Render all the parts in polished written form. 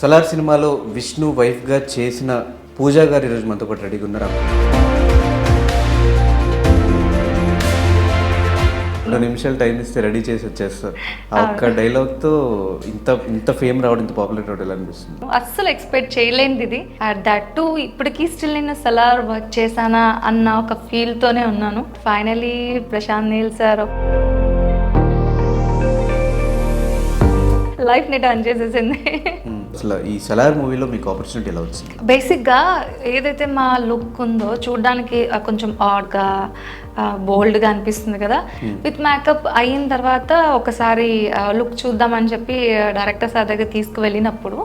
సలార్ సినిమాలో విష్ణు వైఫ్గా చేసిన పూజా గారు ఈరోజు మనతో పాటు రెడీగా ఉన్నారు. 2 నిమిషాలు టైం ఇస్తే రెడీ చేసి వచ్చేస్తారు. ఆ ఒక్క డైలాగ్తో ఇంత ఫేమ్ రావడం, ఇంత పాపులర్ రావడం ఎలా అనిపిస్తుంది? అస్సలు ఎక్స్పెక్ట్ చేయలేనిది ఇది. దట్ టు ఇప్పటికీ స్టిల్ నేను సలార్ వర్క్ చేశానా అన్న ఒక ఫీల్తోనే ఉన్నాను. ఫైనలీ ప్రశాంత్ నీల్ సార్ లైఫ్ని టర్న్ చేసేసింది. అసలు ఈ సలార్ మూవీలో మీకు ఆపర్చునిటీ ఎలా వచ్చింది? బేసిక్గా ఏదైతే మా లుక్ ఉందో చూడడానికి కొంచెం ఆడ్గా బోల్డ్గా అనిపిస్తుంది కదా. విత్ మేకప్ అయిన తర్వాత ఒకసారి లుక్ చూద్దామని చెప్పి డైరెక్టర్ సార్ దగ్గర తీసుకువెళ్ళినప్పుడు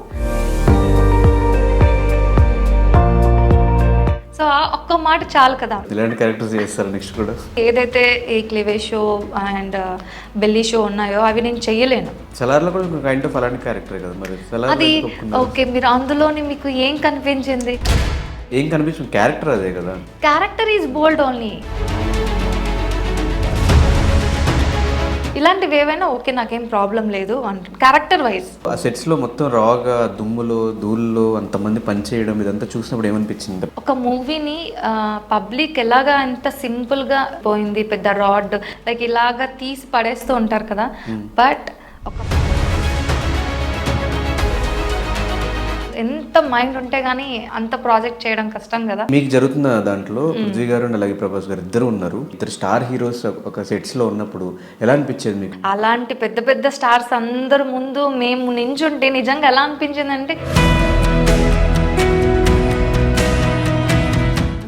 సో ఒక్క మాట చాలు కదా. ఇలాంటి క్యారెక్టర్స్ చేస్తారు నెక్స్ట్ కూడా? ఏదైతే ఈ క్లివేజ్ షో అండ్ బెల్లీ షో ఉన్నాయో అవి నేను చెయ్యలేను. సలార్లో కూడా కైండ్ ఆఫ్ అలాంటి క్యారెక్టర్ కదా మరి. అది ఓకే, మీరు అందులోని మీకు ఏం కనిపించింది? ఏం కనిపించింది? క్యారెక్టర్ అదే కదా. Character is bold only. ఇలాంటివి ఏవైనా ఓకే, నాకేం ప్రాబ్లం లేదు అంట క్యారెక్టర్ వైజ్. ఆ సెట్స్లో మొత్తం రాగా దుమ్ములో ధూళిలో అంతమంది పనిచేయడం ఇదంతా చూసినప్పుడు ఏమనిపించింది? ఒక మూవీని పబ్లిక్ ఎలాగా అంత సింపుల్గా పోయింది, పెద్ద రాడ్ లైక్ ఇలాగా తీసి పడేస్తూ ఉంటారు కదా. బట్ ఒక ఎంత మైండ్ ఉంటే గానీ అంత ప్రాజెక్ట్ చేయడం కష్టం కదా. మీకు జరుగుతున్న దాంట్లో పృథ్వీ గారు అండ్ అలాగే ప్రభాస్ గారు ఇద్దరు ఉన్నారు. ఇద్దరు స్టార్ హీరోస్ ఒక సెట్స్ లో ఉన్నప్పుడు ఎలా అనిపించేది మీకు? అలాంటి పెద్ద పెద్ద స్టార్స్ అందరు ముందు మేము నించుంటే నిజంగా ఎలా అనిపించింది అంటే,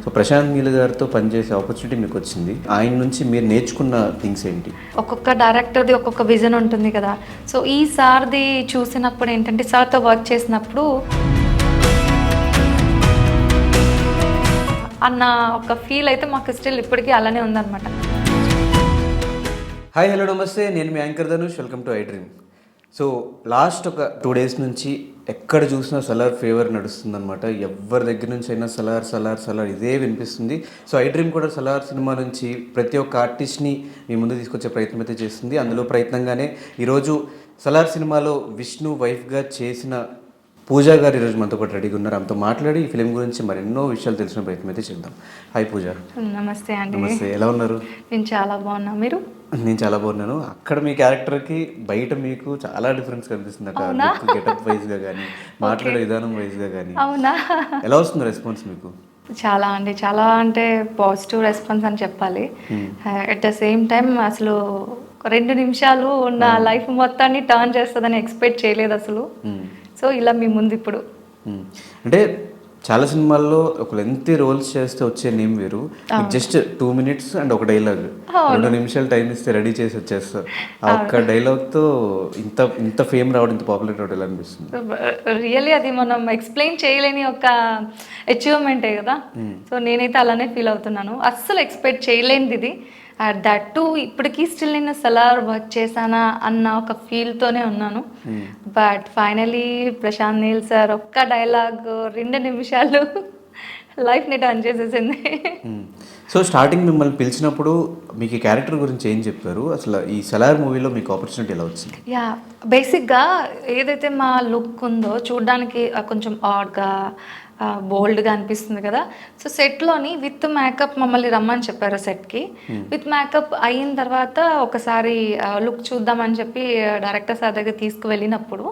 సో ప్రశాంత్ నీల్ గారితో పనిచేసే ఆపర్చునిటీ మీకు వచ్చింది. ఆయన నుంచి మీరు నేర్చుకున్న థింగ్స్ ఏంటి? ఒక్కొక్క డైరెక్టర్ది ఒక్కొక్క విజన్ ఉంటుంది కదా. సో ఈ సార్ది చూసినప్పుడు ఏంటంటే, సార్తో వర్క్ చేసినప్పుడు అన్న ఒక ఫీల్ అయితే మాకు స్టిల్ ఇప్పటికీ అలానే ఉందన్నమాట. హాయ్, హలో, నమస్తే. నేను మీ anchor Dhanush. Welcome to I Dream. So last ఒక 2 days నుంచి ఎక్కడ చూసినా సలార్ ఫేవర్ నడుస్తుందన్నమాట. ఎవరి దగ్గర నుంచి అయినా సలార్ సలార్ సలార్ ఇదే వినిపిస్తుంది. సో ఐ డ్రీమ్ కూడా సలార్ సినిమా నుంచి ప్రతి ఒక్క ఆర్టిస్ట్ని మీ ముందు తీసుకొచ్చే ప్రయత్నం అయితే చేస్తుంది. అందులో ప్రయత్నంగానే ఈరోజు సలార్ సినిమాలో విష్ణు వైఫ్గా చేసిన పూజా గారు ఈరోజు మనతో పాటు రెడీగా ఉన్నారు. ఆమెతో మాట్లాడి ఈ ఫిలిం గురించి మరెన్నో విషయాలు తెలిసిన ప్రయత్నం అయితే చేద్దాం. హాయ్ పూజ. నమస్తే అండి. నమస్తే, ఎలా ఉన్నారు? నేను చాలా బాగున్నా, మీరు? నేను చాలా బాగున్నాను. అక్కడ మీ క్యారెక్టర్కి బయట మీకు చాలా డిఫరెన్స్ కనిపిస్తుంది అక్కడ, గెటప్ వైజ్గా కానీ మాట్లాడే విధానం వైజ్గా కానీ. అవునా? ఎలా వస్తుంది రెస్పాన్స్ మీకు? చాలా అంటే పాజిటివ్ రెస్పాన్స్ అని చెప్పాలి. అట్ ద సేమ్ టైం అసలు 2 నిమిషాలు నా లైఫ్ మొత్తాన్ని టర్న్ చేస్తుందని ఎక్స్పెక్ట్ చేయలేదు అసలు. సో ఇలా మీ ముందు ఇప్పుడు అంటే చాలా సినిమాల్లో ఒక లెంతీ రోల్స్ చేస్తే వచ్చే నేమ్ వేరు. జస్ట్ 2 minutes అండ్ ఒక డైలాగ్, 2 నిమిషాలు టైం ఇస్తే రెడీ చేసి వచ్చేస్తారు. ఆ ఒక్క డైలాగ్తో ఇంత ఫేమ్ రావడం, ఇంత పాపులర్ రావడం ఎలా అనిపిస్తుంది? రియల్లీ అది మనం ఎక్స్ప్లెయిన్ చేయలేని ఒక అచీవ్మెంటే కదా. సో నేనైతే అలానే ఫీల్ అవుతున్నాను. అస్సలు ఎక్స్పెక్ట్ చేయలేనిది ఇది. దట్ టు ఇప్పటికీ స్టిల్ నేను సలార్ వర్క్ చేశానా అన్న ఒక ఫీల్తోనే ఉన్నాను. But finally Prashanth Neel sir ఒక్క డైలాగ్ 2 నిమిషాలు లైఫ్ని టర్న్ చేసేసింది. సో స్టార్టింగ్ మిమ్మల్ని పిలిచినప్పుడు మీకు ఈ క్యారెక్టర్ గురించి ఏం చెప్పారు? అసలు ఈ సలార్ మూవీలో మీకు ఆపర్చునిటీ ఎలా వచ్చింది? బేసిక్గా ఏదైతే మా లుక్ ఉందో చూడడానికి కొంచెం ఆడ్గా బోల్డ్గా అనిపిస్తుంది కదా. సో సెట్లోని విత్ మేకప్ మమ్మల్ని రమ్మని చెప్పారు సెట్కి. విత్ మేకప్ అయిన తర్వాత ఒకసారి లుక్ చూద్దామని చెప్పి డైరెక్టర్ సార్ దగ్గర తీసుకువెళ్ళినప్పుడు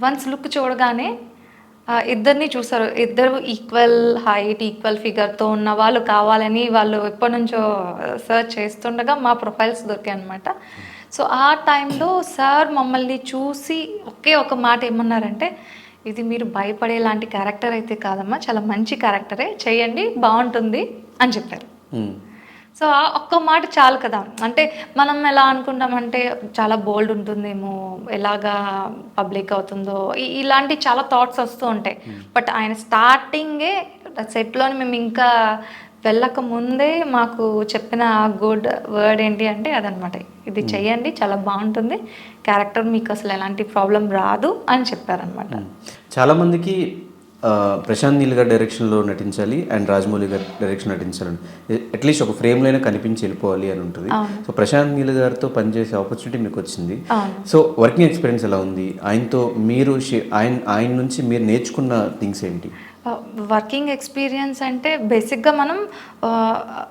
వన్స్ లుక్ చూడగానే ఇద్దరిని చూసారు. ఇద్దరు ఈక్వల్ హైట్, ఈక్వల్ ఫిగర్తో ఉన్న వాళ్ళు కావాలని వాళ్ళు ఎప్పటి నుంచో సర్చ్ చేస్తుండగా మా ప్రొఫైల్స్ దొరికాయి అనమాట. సో ఆ టైంలో సార్ మమ్మల్ని చూసి ఒకే ఒక మాట ఏమన్నారంటే, ఇది మీరు భయపడేలాంటి క్యారెక్టర్ అయితే కాదమ్మా, చాలా మంచి క్యారెక్టరే, చేయండి, బాగుంటుంది అని చెప్పారు. సో ఆ ఒక్క మాట చాలు కదా. అంటే మనం ఎలా అనుకుంటామంటే చాలా బోల్డ్ ఉంటుందేమో, ఎలాగా పబ్లిక్ అవుతుందో, ఇలాంటి చాలా థాట్స్ వస్తూ ఉంటాయి. బట్ ఆయన స్టార్టింగే సెట్లోని మేము ఇంకా వెళ్ళక ముందే మాకు చెప్పిన గుడ్ వర్డ్ ఏంటి అంటే అదనమాట, ఇది చెయ్యండి, చాలా బాగుంటుంది, క్యారెక్టర్ మీకు అసలు ఎలాంటి ప్రాబ్లం రాదు అని చెప్పారనమాట. చాలామందికి ప్రశాంత్ నీల్ గారి డైరెక్షన్లో నటించాలి అండ్ రాజమౌళి గారి డైరెక్షన్ నటించాలని అట్లీస్ట్ ఒక ఫ్రేమ్లో అయినా కనిపించి వెళ్ళిపోవాలి అని ఉంటుంది. సో ప్రశాంత్ నీల్ గారితో పనిచేసే ఆపర్చునిటీ మీకు వచ్చింది. సో వర్కింగ్ ఎక్స్పీరియన్స్ ఎలా ఉంది ఆయనతో? మీరు ఆయన నుంచి మీరు నేర్చుకున్న థింగ్స్ ఏంటి? వర్కింగ్ ఎక్స్పీరియన్స్ అంటే బేసిక్గా మనం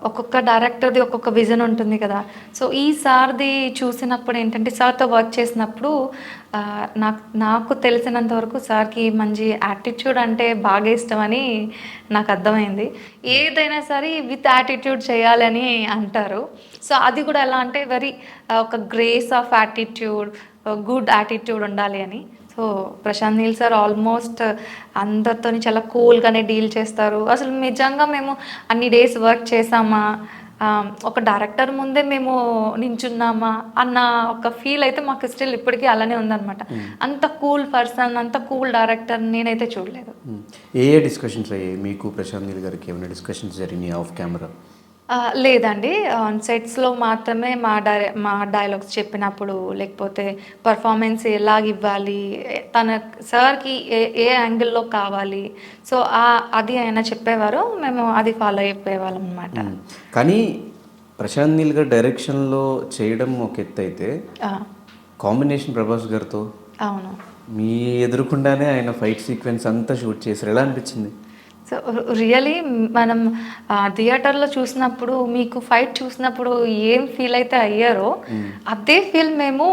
ఒక్కొక్క డైరెక్టర్ది ఒక్కొక్క విజన్ ఉంటుంది కదా. సో ఈ సార్ది చూసినప్పుడు ఏంటంటే సార్తో వర్క్ చేసినప్పుడు నాకు తెలిసినంత వరకు సార్కి మంచి యాటిట్యూడ్ అంటే బాగా ఇష్టమని నాకు అర్థమైంది. ఏదైనా సరే విత్ యాటిట్యూడ్ చేయాలని అంటారు. సో అది కూడా ఎలా అంటే వెరీ ఒక grace of attitude, good attitude ఉండాలి అని. So Prashanth Neel sir almost అందరితో చాలా కూల్గానే డీల్ చేస్తారు. అసలు నిజంగా మేము అన్ని డేస్ వర్క్ చేసామా, ఒక డైరెక్టర్ ముందే మేము నించున్నామా అన్న ఒక ఫీల్ అయితే మాకు స్టిల్ ఇప్పటికీ అలానే ఉందన్నమాట. అంత కూల్ పర్సన్, అంత కూల్ డైరెక్టర్ నేనైతే చూడలేదు. ఏ డిస్కషన్స్ అయ్యాయి మీకు ప్రశాంత్ నీల్ గారికి? ఏమైనా డిస్కషన్స్ జరిగినాయి ఆఫ్ కెమెరా? లేదండి, సెట్స్లో మాత్రమే మా డైలాగ్స్ చెప్పినప్పుడు, లేకపోతే పర్ఫార్మెన్స్ ఎలాగ ఇవ్వాలి, తన సార్కి ఏ యాంగిల్లో కావాలి, సో అది ఆయన చెప్పేవారు, మేము అది ఫాలో అయిపోయేవాళ్ళం అనమాట. కానీ ప్రశాంత్ నీల్ గారు డైరెక్షన్లో చేయడం ఒక ఎత్తు అయితే, కాంబినేషన్ ప్రభాస్ గారితో అవును మీ ఎదురుకుండానే ఆయన ఫైట్ సీక్వెన్స్ అంతా షూట్ చేశారు, ఎలా అనిపించింది? సో రియలీ మనం థియేటర్లో చూసినప్పుడు, మీకు ఫైట్ చూసినప్పుడు ఏం ఫీల్ అయితే అయ్యారో అదే ఫీల్ మేము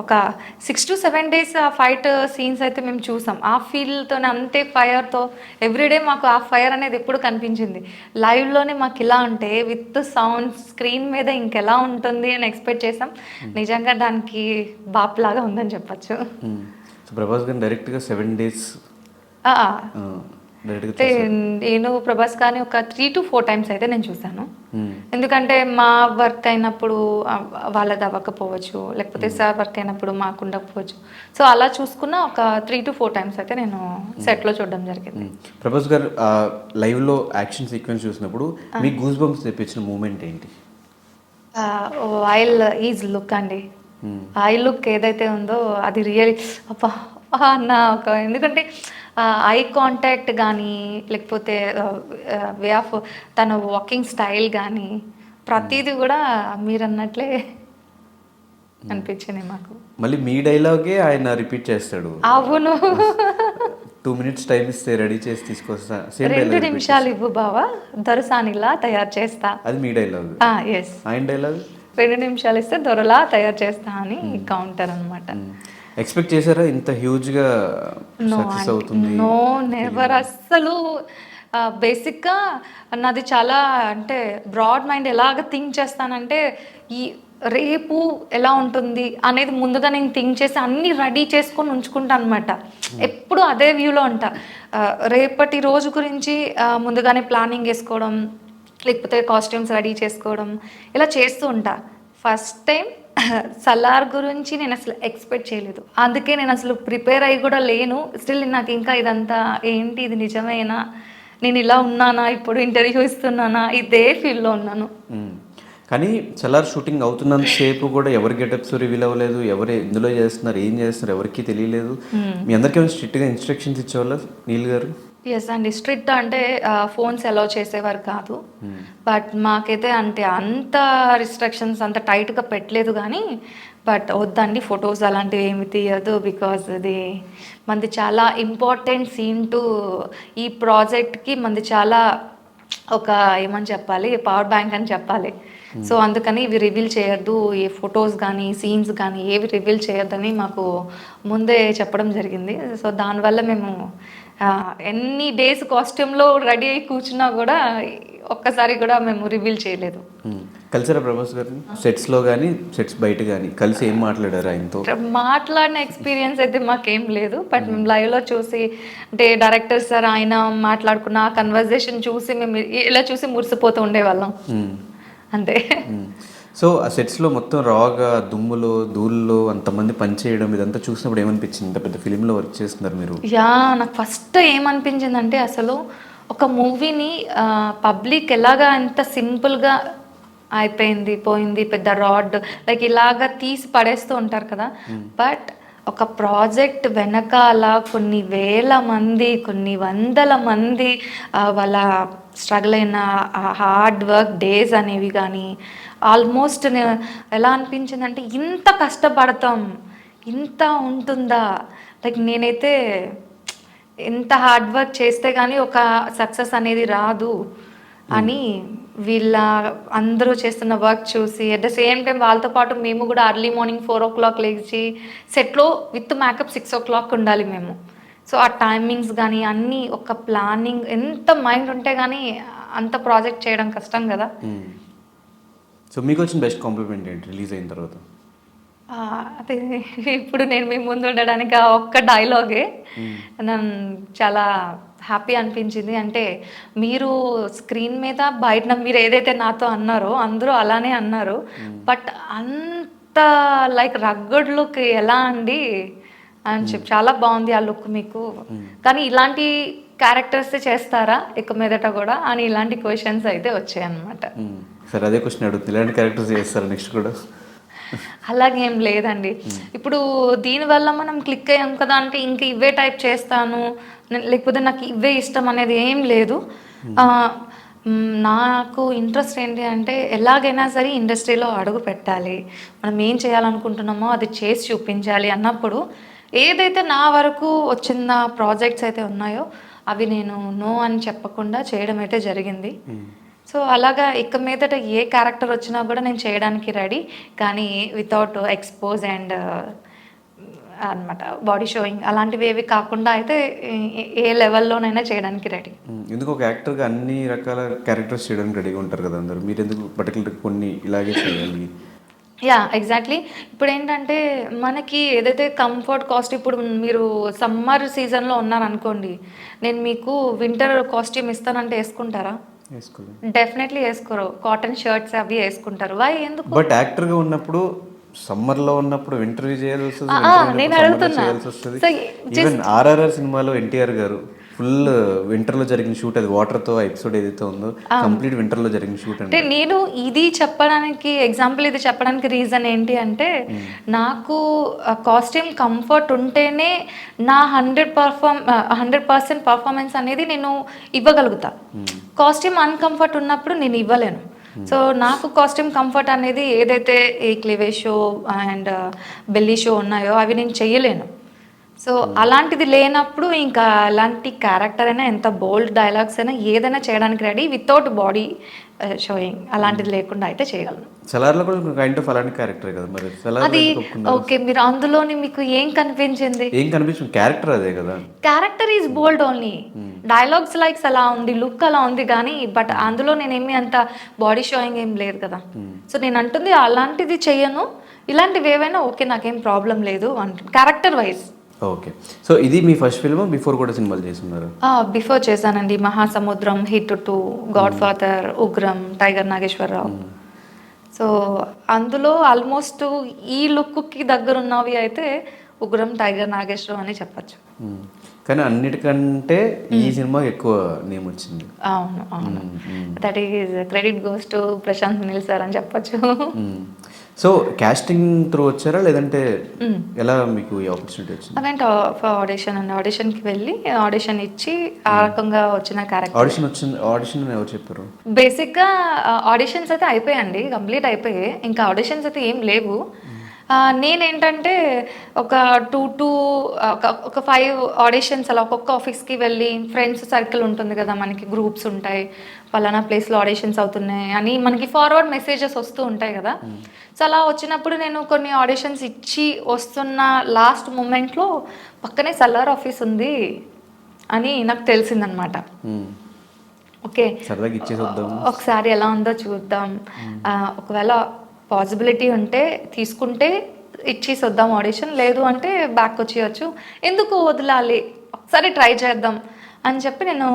ఒక 6 to 7 days ఆ ఫైట్ సీన్స్ అయితే మేము చూసాం. ఆ ఫీల్తో అంతే ఫైర్తో ఎవ్రీడే మాకు ఆ ఫైర్ అనేది ఎప్పుడు కనిపించింది. లైవ్లోనే మాకు ఇలా ఉంటే విత్ సౌండ్ స్క్రీన్ మీద ఇంకెలా ఉంటుంది అని ఎక్స్పెక్ట్ చేసాం. నిజంగా దానికి బాప్లాగా ఉందని చెప్పచ్చు. సో ప్రభాస్ గారు డైరెక్ట్గా 7 days నేను ప్రభాస్ కానీ ఒక 3 to 4 times అయితే నేను చూసాను. ఎందుకంటే మా వర్క్ అయినప్పుడు వాళ్ళది అవ్వకపోవచ్చు, లేకపోతే సార్ వర్క్ అయినప్పుడు మాకు ఉండకపోవచ్చు. సో అలా చూసుకున్న ఒక 3 to 4 times అయితే నేను సెట్లో చూడడం జరిగింది. ప్రభాస్ గారు లైవ్లో యాక్షన్ సీక్వెన్స్ చూసినప్పుడు మీ గూస్ బంప్స్ తెప్పించిన మూమెంట్ ఏంటి? వైల్ ఈజ్ లుక్ అండి. ఐ లుక్ ఏదైతే ఉందో అది రియల్లీ అబ్బా అన్న ఒక, ఎందుకంటే ఐ కాంటాక్ట్ కానీ, లేకపోతే వే ఆఫ్ తన వాకింగ్ స్టైల్ కానీ ప్రతిదీ కూడా మీరు అన్నట్లే అనిపించింది మాకు. మళ్ళీ మీ డైలాగే ఆయన రిపీట్ చేస్తాడు. అవును, 2 minutes టైం ఇస్తే రెడీ చేసి తీసుకొస్తా, 2 నిమిషాలు ఇవ్వు బావా దొరసానిలా తయారు చేస్తా, అది మీ డైలాగ్. ఎస్, ఆయన డైలాగ్ 2 నిమిషాలు ఇస్తే దొరలా తయారు చేస్తా అని కౌంటర్ అనమాట. ఎక్స్పెక్ట్ చేశారా ఇంత హ్యూజ్గా సక్సెస్ అవుతుంది? No never. అస్సలు బేసిక్గా నాది చాలా అంటే బ్రాడ్ మైండ్. ఎలాగ థింక్ చేస్తానంటే ఈ రేపు ఎలా ఉంటుంది అనేది ముందుగా నేను థింక్ చేసి అన్నీ రెడీ చేసుకొని ఉంచుకుంటాను అనమాట. ఎప్పుడు అదే వ్యూలో ఉంటా. రేపటి రోజు గురించి ముందుగానే ప్లానింగ్ వేసుకోవడం, లేకపోతే కాస్ట్యూమ్స్ రెడీ చేసుకోవడం, ఇలా చేస్తూ ఉంటా. ఫస్ట్ టైం సలార్ గురించి నేను అసలు ఎక్స్పెక్ట్ చేయలేదు, అందుకే నేను అసలు ప్రిపేర్ అయ్యి కూడా లేను. స్టిల్ నాకు ఇంకా ఇదంతా ఏంటి, ఇది నిజమేనా, నేను ఇలా ఉన్నానా, ఇప్పుడు ఇంటర్వ్యూ ఇస్తున్నానా, ఇదే ఫీల్డ్లో ఉన్నాను. కానీ సలార్ షూటింగ్ అవుతున్నంత సేపు కూడా ఎవరి గెటప్స్ రివీల్ అవ్వలేదు, ఎవరు ఇందులో చేస్తున్నారు, ఏం చేస్తున్నారు ఎవరికి తెలియలేదు. మీ అందరికీ ఏమైనా స్ట్రిక్ట్గా ఇన్స్ట్రక్షన్స్ ఇచ్చేవాళ్ళ నీల్ గారు? ఎస్ అండి, స్ట్రిక్ట్ అంటే ఫోన్స్ అలౌ చేసేవారు కాదు. బట్ మాకైతే అంటే అంత రిస్ట్రిక్షన్స్ అంత టైట్గా పెట్టలేదు. కానీ బట్ వద్దండి ఫొటోస్ అలాంటివి ఏమి తీయదు, బికాజ్ ఇది మనది చాలా ఇంపార్టెంట్ సీన్ టు ఈ ప్రాజెక్ట్కి. మనది చాలా ఒక ఏమని చెప్పాలి, పవర్ బ్యాంక్ అని చెప్పాలి. సో అందుకని ఇవి రివీల్ చేయొద్దు, ఏ ఫొటోస్ కానీ సీన్స్ కానీ ఏవి రివీల్ చేయొద్దని మాకు ముందే చెప్పడం జరిగింది. సో దానివల్ల మేము ఎన్ని డేస్ కాస్ట్యూమ్లో రెడీ అయ్యి కూర్చున్నా కూడా ఒక్కసారి కూడా మేము రివీల్ చేయలేదు. కలిసారా ప్రభాస్ గారిని సెట్స్లో కానీ సెట్స్ బయట కానీ? కలిసి ఏం మాట్లాడారు ఆయనతో? మాట్లాడిన ఎక్స్పీరియన్స్ అయితే మాకేం లేదు. బట్ మేము లైవ్లో చూసి, అంటే డైరెక్టర్ సార్ ఆయన మాట్లాడుకున్న ఆ కన్వర్జేషన్ చూసి మేము ఇలా చూసి మురిసిపోతూ ఉండేవాళ్ళం అంతే. సో ఆ సెట్స్లో మొత్తం రాగా దుమ్ములో ధూళిలో అంతమంది పనిచేయడం ఇదంతా చూసినప్పుడు ఏమనిపించింది? ఇంత పెద్ద ఫిలింలో వర్క్ చేస్తున్నారు మీరు. నాకు ఫస్ట్ ఏమనిపించిందంటే, అసలు ఒక మూవీని పబ్లిక్ ఎలాగా ఎంత సింపుల్గా అయిపోయింది పోయింది, పెద్ద రాడ్ లైక్ ఇలాగా తీసి పడేస్తూ ఉంటారు కదా. బట్ ఒక ప్రాజెక్ట్ వెనకాల కొన్ని వేల మంది, కొన్ని వందల మంది వాళ్ళ స్ట్రగుల్ అయిన హార్డ్ వర్క్ డేస్ అనేవి కానీ ఆల్మోస్ట్ ఎలా అనిపించిందంటే ఇంత కష్టపడతాం, ఇంత ఉంటుందా, లైక్ నేనైతే ఎంత హార్డ్ వర్క్ చేస్తే కానీ ఒక సక్సెస్ అనేది రాదు అని వీళ్ళ అందరూ చేస్తున్న వర్క్ చూసి అట్ ద సేమ్ టైం వాళ్ళతో పాటు మేము కూడా అర్లీ మార్నింగ్ 4 o'clock లేచి సెట్లో విత్ మేకప్ 6 o'clock ఉండాలి మేము. సో ఆ టైమింగ్స్ కానీ అన్నీ ఒక ప్లానింగ్, ఎంత మైండ్ ఉంటే కానీ అంత ప్రాజెక్ట్ చేయడం కష్టం కదా. సో మీకు వచ్చిన బెస్ట్ కాంప్లిమెంట్ ఏంటి రిలీజ్ అయిన తర్వాత? అదే ఇప్పుడు నేను మీ ముందు ఉండడానికి ఆ ఒక్క డైలాగే నన్ను చాలా హ్యాపీ అనిపించింది. అంటే మీరు స్క్రీన్ మీద బయట మీరు ఏదైతే నాతో అన్నారో అందరూ అలానే అన్నారు, బట్ అంత లైక్ రగ్గడ్ లుక్ ఎలా అండి అని చెప్పి చాలా బాగుంది ఆ లుక్ మీకు, కానీ ఇలాంటి క్యారెక్టర్స్ చేస్తారా ఇక మీదట కూడా అని ఇలాంటి క్వశ్చన్స్ అయితే వచ్చాయి అన్నమాట. సరే అదే క్వశ్చన్ అడుగుతుంది, ఇలాంటి క్యారెక్టర్స్ చేస్తారా నెక్స్ట్ కూడా? అలాగేం లేదండి. ఇప్పుడు దీనివల్ల మనం క్లిక్ అయ్యాం కదా అంటే ఇంక ఇవే టైప్ చేస్తాను లేకపోతే నాకు ఇవే ఇష్టం అనేది ఏం లేదు. నాకు ఇంట్రెస్ట్ ఏంటి అంటే ఎలాగైనా సరే ఇండస్ట్రీలో అడుగు పెట్టాలి, మనం ఏం చేయాలనుకుంటున్నామో అది చేసి చూపించాలి అన్నప్పుడు ఏదైతే నా వరకు వచ్చిన ప్రాజెక్ట్స్ అయితే ఉన్నాయో అవి నేను నో అని చెప్పకుండా చేయడం అయితే జరిగింది. సో అలాగా ఇక మీదట ఏ క్యారెక్టర్ వచ్చినా కూడా నేను చేయడానికి రెడీ, కానీ వితౌట్ ఎక్స్పోజ్ అండ్ అనమాట బాడీ షోయింగ్ అలాంటివి ఏవి కాకుండా అయితే ఏ లెవెల్లోనైనా చేయడానికి రెడీ. ఎందుకు ఒక యాక్టర్గా అన్ని రకాల క్యారెక్టర్స్ చేయడానికి రెడీగా ఉంటారు కదా అందరు, మీరు ఎందుకు పర్టికులర్ కొన్ని ఇలాగే చేయాలి? Yeah exactly. ఇప్పుడు ఏంటంటే మనకి ఏదైతే కంఫర్ట్ కాస్ట్, ఇప్పుడు మీరు సమ్మర్ సీజన్లో ఉన్నారనుకోండి, నేను మీకు వింటర్ కాస్ట్యూమ్ ఇస్తానంటే వేసుకుంటారా? డెఫినెట్లీ వేసుకోరు. కాటన్ షర్ట్స్ అవి వేసుకుంటారు. వై ఎందుకు? బట్ యాక్టర్గా ఉన్నప్పుడు సమ్మర్లో ఉన్నప్పుడు వింటర్ చేయాల్సి వస్తుంది, నేను అడుగుతున్నా. ఈవెన్ ఆర్ఆర్ఆర్ సినిమాలో ఎన్టీఆర్ గారు ఫుల్ వింటర్లో జరిగిన షూట్, అది వాటర్తో ఎపిసోడ్ ఏదైతే ఉందో కంప్లీట్ వింటర్లో జరిగిన షూట్. అంటే నేను ఇది చెప్పడానికి ఎగ్జాంపుల్ ఇది చెప్పడానికి రీజన్ ఏంటి అంటే నాకు కాస్ట్యూమ్ కంఫర్ట్ ఉంటేనే నా 100% పర్ఫార్మెన్స్ అనేది నేను ఇవ్వగలుగుతా. కాస్ట్యూమ్ అన్కంఫర్ట్ ఉన్నప్పుడు నేను ఇవ్వలేను. సో నాకు కాస్ట్యూమ్ కంఫర్ట్ అనేది ఏదైతే ఈ cleavage show and belly show ఉన్నాయో అవి నేను చెయ్యలేను. సో అలాంటిది లేనప్పుడు ఇంకా ఎలాంటి క్యారెక్టర్ అయినా, ఎంత బోల్డ్ డైలాగ్స్ అయినా ఏదైనా చేయడానికి రెడీ వితౌట్ బాడీ షోయింగ్ అలాంటిది లేకుండా అయితే చేయగలను. సలార్లో కూడా కైండ్ ఆఫ్ అలాంటి క్యారెక్టర్ కదా మరి. అది ఓకే, మీరు అందులోని మీకు ఏం కనిపించింది? ఏం కనిపించింది? క్యారెక్టర్ అదే కదా. Character is bold only, dialogues likes అలా ఉంది, లుక్ అలా ఉంది, కానీ బట్ అందులో నేనేమి అంత బాడీ షోయింగ్ ఏం లేదు కదా. సో నేను అంటుంది అలాంటిది చెయ్యను, ఇలాంటివి ఏవైనా ఓకే నాకేం ప్రాబ్లం లేదు అంటుంది క్యారెక్టర్ వైజ్. ఓకే. సో ఇది మీ ఫస్ట్ ఫిల్మ్, బిఫోర్ కూడా సినిమాలు చేస్తున్నారు? బిఫోర్ చేశానండి. Mahasamudram, hit 2, god father, Ugram, tiger Nageswara Rao. So అందులో ఆల్మోస్ట్ ఈ లుక్కి దగ్గరున్నవి అయితే ఉగ్రం, టైగర్ నాగేశ్వరరావు అని చెప్పచ్చు. కానీ అన్నిటికంటే ఈ సినిమా ఎక్కువ నేమ్ వచ్చింది. అవును అవును, that is credit goes to Prashanth Neel sir అని చెప్పచ్చు. సో కాస్టింగ్ త్రూ వచ్చారా లేదంటే ఎలా మీకు ఈ ఆపర్చునిటీ వచ్చింది? అవేంటి ఆడిషన్ అండి, ఆడిషన్కి వెళ్ళి ఆడిషన్ ఇచ్చి ఆ రకంగా వచ్చిన క్యారెక్టర్. ఆడిషన్ ఎవరు చెప్పారు? బేసిక్గా ఆడిషన్స్ అయితే అయిపోయాయండి, కంప్లీట్ అయిపోయాయి, ఇంకా ఆడిషన్స్ అయితే ఏం లేవు. నేనేంటంటే ఒక 5 ఆడిషన్స్ అలా ఒక్కొక్క ఆఫీస్కి వెళ్ళి, ఫ్రెండ్స్ సర్కిల్ ఉంటుంది కదా మనకి, గ్రూప్స్ ఉంటాయి, పలానా ప్లేస్లో ఆడిషన్స్ అవుతున్నాయి అని మనకి ఫార్వర్డ్ మెసేజెస్ వస్తూ ఉంటాయి కదా. సో అలా వచ్చినప్పుడు నేను కొన్ని ఆడిషన్స్ ఇచ్చి వస్తున్న లాస్ట్ మూమెంట్లో పక్కనే సల్లార్ ఆఫీస్ ఉంది అని నాకు తెలిసిందనమాట. ఓకే ఒకసారి ఎలా ఉందో చూద్దాం, ఒకవేళ పాసిబిలిటీ ఉంటే తీసుకుంటే ఇచ్చేసి వద్దాం ఆడిషన్, లేదు అంటే బ్యాక్ వచ్చేయచ్చు, ఎందుకు వదలాలి, ఒకసారి ట్రై చేద్దాం అని చెప్పి నేను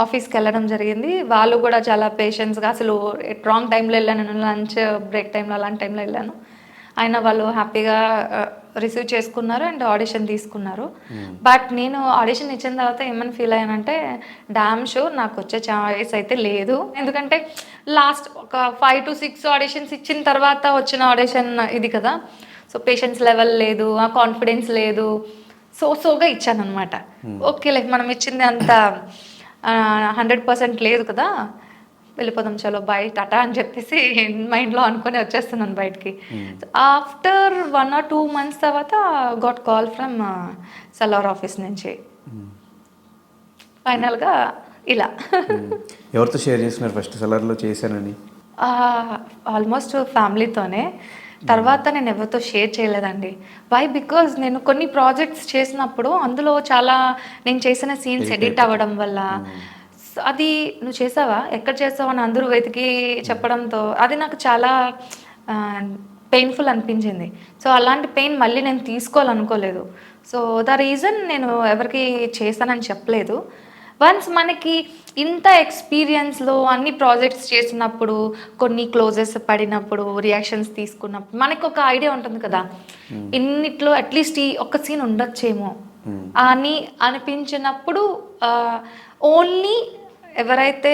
ఆఫీస్కి వెళ్ళడం జరిగింది. వాళ్ళు కూడా చాలా పేషెన్స్గా, అసలు రాంగ్ టైంలో వెళ్ళాను, నేను లంచ్ బ్రేక్ టైంలో అలాంటి టైంలో వెళ్ళాను, అయినా వాళ్ళు హ్యాపీగా రిసీవ్ చేసుకున్నారు అండ్ ఆడిషన్ తీసుకున్నారు. బట్ నేను ఆడిషన్ ఇచ్చిన తర్వాత ఏమని ఫీల్ అయ్యానంటే, డామ్ షో నాకు వచ్చే ఛాయిస్ అయితే లేదు, ఎందుకంటే లాస్ట్ ఒక 5 to 6 ఆడిషన్స్ ఇచ్చిన తర్వాత వచ్చిన ఆడిషన్ ఇది కదా. సో పేషెన్స్ లెవెల్ లేదు, ఆ కాన్ఫిడెన్స్ లేదు, సోగా ఇచ్చాను అనమాట. ఓకేలే మనం ఇచ్చింది అంత 100% లేదు కదా, వెళ్ళిపోదాం చలో బాయ్ టాటా అని చెప్పేసి మైండ్లో అనుకొని వచ్చేస్తున్నాను బయటికి. ఆఫ్టర్ 1 or 2 months తర్వాత got call from Salaar office నుంచి. ఫైనల్గా ఇలా. ఎవరితో షేర్ చేస్తున్నారు ఫస్ట్ సలార్లో చేశానని? ఆల్మోస్ట్ ఫ్యామిలీతోనే. తర్వాత నేను ఎవరితో షేర్ చేయలేదండి. వై బికాజ్ నేను కొన్ని ప్రాజెక్ట్స్ చేసినప్పుడు అందులో చాలా నేను చేసిన సీన్స్ ఎడిట్ అవ్వడం వల్ల అది నువ్వు చేసావా, ఎక్కడ చేసావా అని అందరూ వెతికి చెప్పడంతో అది నాకు చాలా పెయిన్ఫుల్ అనిపించింది. సో అలాంటి పెయిన్ మళ్ళీ నేను తీసుకోవాలనుకోలేదు. సో ద రీజన్ నేను ఎవరికి చేశానని చెప్పలేదు. వన్స్ మనకి ఇంత ఎక్స్పీరియన్స్లో అన్ని ప్రాజెక్ట్స్ చేసినప్పుడు, కొన్ని క్లోజెస్ పడినప్పుడు, రియాక్షన్స్ తీసుకున్నప్పుడు మనకు ఒక ఐడియా ఉంటుంది కదా, ఇన్నిట్లో అట్లీస్ట్ ఈ ఒక్క సీన్ ఉండొచ్చేమో అని అనిపించినప్పుడు ఓన్లీ ఎవరైతే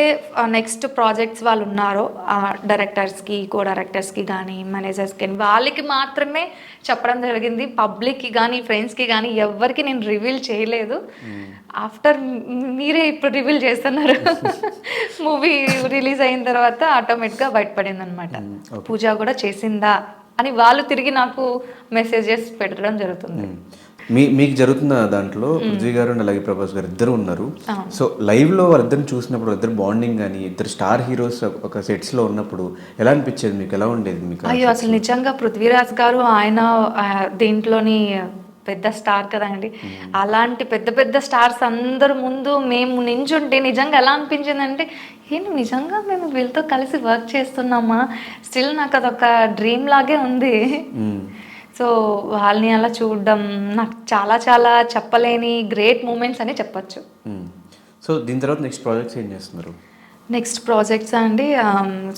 నెక్స్ట్ ప్రాజెక్ట్స్ వాళ్ళు ఉన్నారో ఆ డైరెక్టర్స్కి, కో డైరెక్టర్స్కి కానీ, మేనేజర్స్కి కానీ వాళ్ళకి మాత్రమే చెప్పడం జరిగింది. పబ్లిక్కి కానీ, ఫ్రెండ్స్కి కానీ ఎవరికి నేను రివీల్ చేయలేదు. ఆఫ్టర్ మీరే ఇప్పుడు రివీల్ చేస్తున్నారు. మూవీ రిలీజ్ అయిన తర్వాత ఆటోమేటిక్గా బయటపడింది అనమాట. పూజ కూడా చేసిందా అని వాళ్ళు తిరిగి నాకు మెసేజెస్ పెట్టడం జరుగుతుంది. మీకు జరుగుతున్న దాంట్లో పృథ్వీ గారు అండ్ అలాగే ప్రభాస్ గారు ఇద్దరు ఉన్నారు. సో లైవ్లో వాళ్ళిద్దరిని చూసినప్పుడు ఇద్దరు బాండింగ్ కానీ, ఇద్దరు స్టార్ హీరోస్ ఒక సెట్స్లో ఉన్నప్పుడు ఎలా అనిపించేది మీకు? ఎలా ఉండేది మీకు? అయ్యో అసలు నిజంగా పృథ్వీరాజ్ గారు ఆయన దీంట్లోని పెద్ద స్టార్ కదండి. అలాంటి పెద్ద పెద్ద స్టార్స్ అందరు ముందు మేము నించుంటే నిజంగా ఎలా అనిపించిందంటే, ఏంటి నిజంగా మేము వీళ్ళతో కలిసి వర్క్ చేస్తున్నామా, స్టిల్ నాకు అదొక డ్రీమ్ లాగే ఉంది. సో వాళ్ళని అలా చూడడం నాకు చాలా చాలా చెప్పలేని గ్రేట్ మూమెంట్స్ అని చెప్పచ్చు. సో దీని తర్వాత నెక్స్ట్ ప్రాజెక్ట్స్ ఏం చేస్తున్నారు? నెక్స్ట్ ప్రాజెక్ట్స్ అండి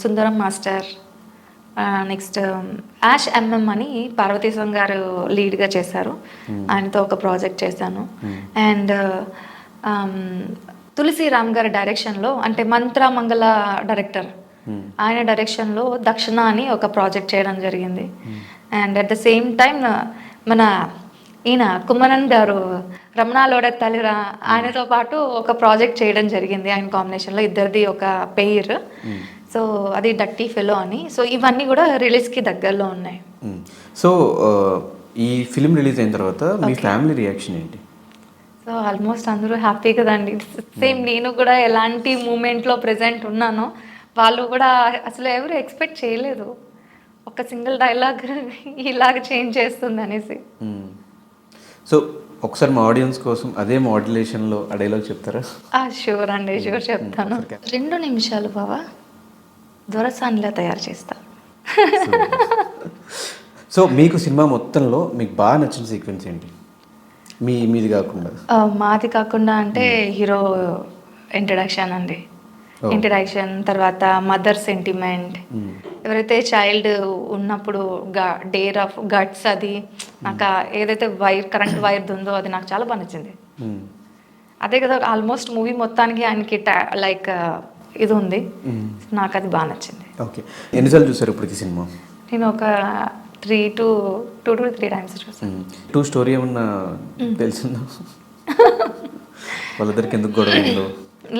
సుందరం మాస్టర్, నెక్స్ట్ యాష్ ఎంఎం అని పార్వతీశం గారు లీడ్గా చేశారు, ఆయనతో ఒక ప్రాజెక్ట్ చేశాను. అండ్ తులసిరామ్ గారి డైరెక్షన్లో, అంటే మంత్ర మంగళ డైరెక్టర్, ఆయన డైరెక్షన్లో దక్షిణ అని ఒక ప్రాజెక్ట్ చేయడం జరిగింది. And at the same time మన ఈయన కుమ్మరన్ గారు రమణాలోడ తల్లిరా ఆయనతో పాటు ఒక ప్రాజెక్ట్ చేయడం జరిగింది ఆయన కాంబినేషన్లో, ఇద్దరిది ఒక పెయిర్. సో అది డట్టి ఫెలో అని. సో ఇవన్నీ కూడా రిలీజ్కి దగ్గరలో ఉన్నాయి. సో ఈ ఫిలిం రిలీజ్ అయిన తర్వాత మీ ఫ్యామిలీ రియాక్షన్ ఏంటి? సో ఆల్మోస్ట్ అందరూ హ్యాపీ కదండి. సేమ్ నేను కూడా ఎలాంటి మూమెంట్లో ప్రెజెంట్ ఉన్నానో వాళ్ళు కూడా అసలు ఎవరు ఎక్స్పెక్ట్ చేయలేదు ఒక సింగిల్ డైలాగ్ ఇలాగ చేంజ్ చేస్తుంది అనేసి. సో ఒకసారి మా ఆడియన్స్ కోసం అదే మాడ్యులేషన్లో ఆ డైలాగ్ చెప్తారా? షూర్ అండి, షూర్ చెప్తాను. 2 నిమిషాలు బావా దొరసానిలా తయారు చేస్తా. సో మీకు సినిమా మొత్తంలో మీకు బాగా నచ్చిన సీక్వెన్స్ ఏంటి? మీది కాకుండా. మాది కాకుండా అంటే హీరో ఇంట్రడక్షన్ అండి. ఇంట్రడక్షన్ తర్వాత మదర్ సెంటిమెంట్, ఎవరైతే చైల్డ్ ఉన్నప్పుడు డేర్ ఆఫ్ గట్స్, అది నాకు ఏదైతే కరెంట్ వైర్ ఉందో అది నాకు చాలా బాగా నచ్చింది. అదే కదా ఆల్మోస్ట్ మూవీ మొత్తానికి ఆయనకి లైక్ ఇది ఉంది, నాకు అది బాగా నచ్చింది. ఓకే, ఎన్నిసార్లు చూసారు ఇప్పటికి సినిమా? నేను ఒక 2 to 3 times చూసాను. 2 స్టోరీ ఏమన్నా తెలిసిందా? వాళ్ళిద్దరికి ఎందుకు గొడవ?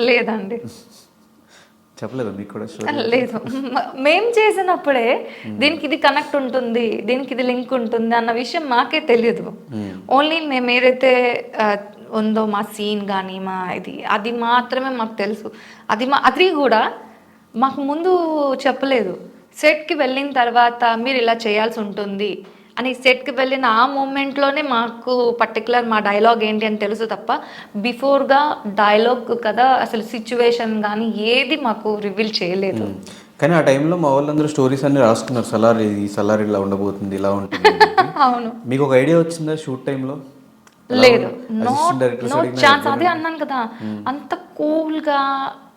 లేదండి, చెప్పలేదు మీకు కూడా? లేదు, మేము చేసినప్పుడే దీనికి ఇది కనెక్ట్ ఉంటుంది, దీనికి ఇది లింక్ ఉంటుంది అన్న విషయం మాకే తెలియదు. ఓన్లీ మేము ఏదైతే ఉందో మా సీన్ కానీ మా అది మాత్రమే మాకు తెలుసు. అది కూడా మాకు ముందు చెప్పలేదు. సెట్కి వెళ్ళిన తర్వాత మీరు ఇలా చేయాల్సి ఉంటుంది అని సెట్కి వెళ్ళిన ఆ మూమెంట్లోనే మాకు పర్టికులర్ మా డైలాగ్ ఏంటి అని తెలుసు తప్ప బిఫోర్గా డైలాగ్ కదా అసలు సిచ్యువేషన్ కానీ ఏది మాకు రివీల్ చేయలేదు. కానీ ఆ టైంలో మా వాళ్ళందరూ స్టోరీస్ అన్ని రాసుకున్నారు, సలార్ ఇలా ఉండబోతుంది, ఇలా ఉంటుంది. అవును, మీకు ఒక ఐడియా వచ్చిందా షూట్ టైంలో? లేదు, నో ఛాన్స్. అదే అన్నాను కదా, అంత కూల్గా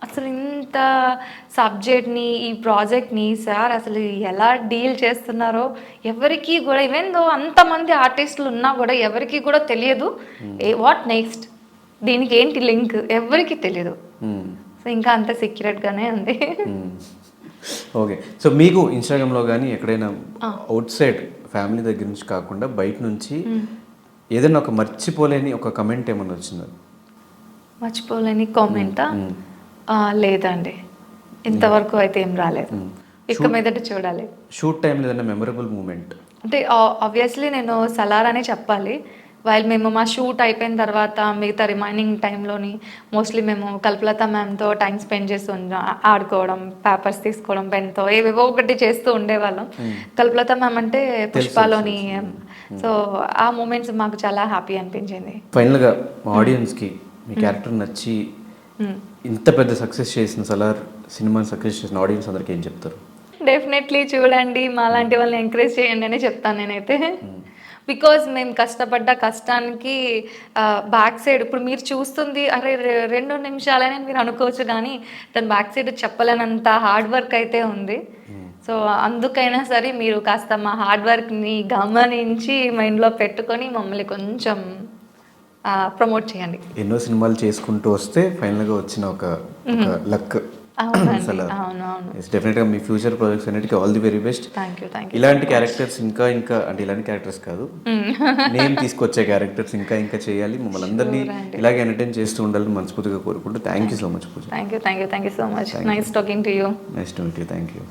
అసలు ఇంత సబ్జెక్ట్ని ఈ ప్రాజెక్ట్ని సార్ అసలు ఎలా డీల్ చేస్తున్నారో ఎవరికి కూడా, ఈవెన్ దో అంతమంది ఆర్టిస్టులు ఉన్నా కూడా ఎవరికి కూడా తెలియదు వాట్ నెక్స్ట్, దీనికి ఏంటి లింక్ ఎవరికి తెలియదు. సో ఇంకా అంత సీక్రెట్గానే ఉంది. ఓకే, సో మీకు ఇన్స్టాగ్రామ్లో కానీ ఎక్కడైనా అవుట్ సైడ్ ఫ్యామిలీ దగ్గర నుంచి కాకుండా బయట నుంచి ఏదైనా ఒక మర్చిపోలేని ఒక కమెంట్ ఏమన్నా వచ్చిందా? మర్చిపోలేని కామెంటా? లేదండి, ఇంతవరకు అయితే ఏం రాలేదు. ఇక మీదట చూడాలి. షూట్ టైంలో ఏదైనా మెమరబుల్ మూమెంట్ అంటే ఆబ్వియస్లీ నేను సలార్ అనే చెప్పాలి. వైల్ మేము మా షూట్ అయిపోయిన తర్వాత మిగతా రిమైనింగ్ టైంలోని మోస్ట్లీ మేము కల్పలత మ్యామ్తో టైం స్పెండ్ చేస్తూ ఆడుకోవడం, పేపర్స్ తీసుకోవడం, పెన్తో ఏవేవో ఒకటి చేస్తూ ఉండేవాళ్ళం. కల్పలత మ్యామ్ అంటే పుష్పలోని, సో ఆ మూమెంట్స్ మాకు చాలా హ్యాపీ అనిపించింది. ఫైనల్గా ఆడియన్స్కి మీ క్యారెక్టర్ నచ్చి ఇంత పెద్ద సక్సెస్ చేసిన సలార్ సినిమాని సక్సెస్ చేసిన ఆడియన్స్ అందరికీ ఏం చెప్తారు? డెఫినెట్లీ చూడండి, మాలాంటి వాళ్ళని ఎంకరేజ్ చేయండి అని చెప్తాను నేనైతే. బికాజ్ మేము కష్టపడ్డ కష్టానికి బ్యాక్ సైడ్ ఇప్పుడు మీరు చూస్తుంది అరే 2 నిమిషాలని మీరు అనుకోవచ్చు, కానీ దాని బ్యాక్ సైడ్ చెప్పలేనంత హార్డ్ వర్క్ అయితే ఉంది. సో అందుకైనా సరే మీరు కాస్త మా హార్డ్ వర్క్ని గమనించి మైండ్లో పెట్టుకొని మమ్మల్ని కొంచెం ప్రమోట్ చేయండి. ఎన్నో సినిమాలు చేసుకుంటూ వస్తే ఫైనల్గా వచ్చిన ఒక లక్. డెఫినెట్గా మీ ఫ్యూచర్ ప్రాజెక్ట్స్ అన్నిటికీ ఆల్ ది వెరీ బెస్ట్. ఇలాంటి క్యారెక్టర్స్ ఇంకా అంటే ఇలాంటి క్యారెక్టర్స్ కాదు, నేను తీసుకొచ్చే క్యారెక్టర్స్ ఇంకా చేయాలి, మమ్మల్ని అందరినీ ఇలాగే ఎంటర్టైన్ చేస్తూ ఉండాలని మనస్ఫూర్తిగా కోరుకుంటూ thank you so much Pooja. Thank you so much. Nice talking to you. Nice to meet you. Thank you.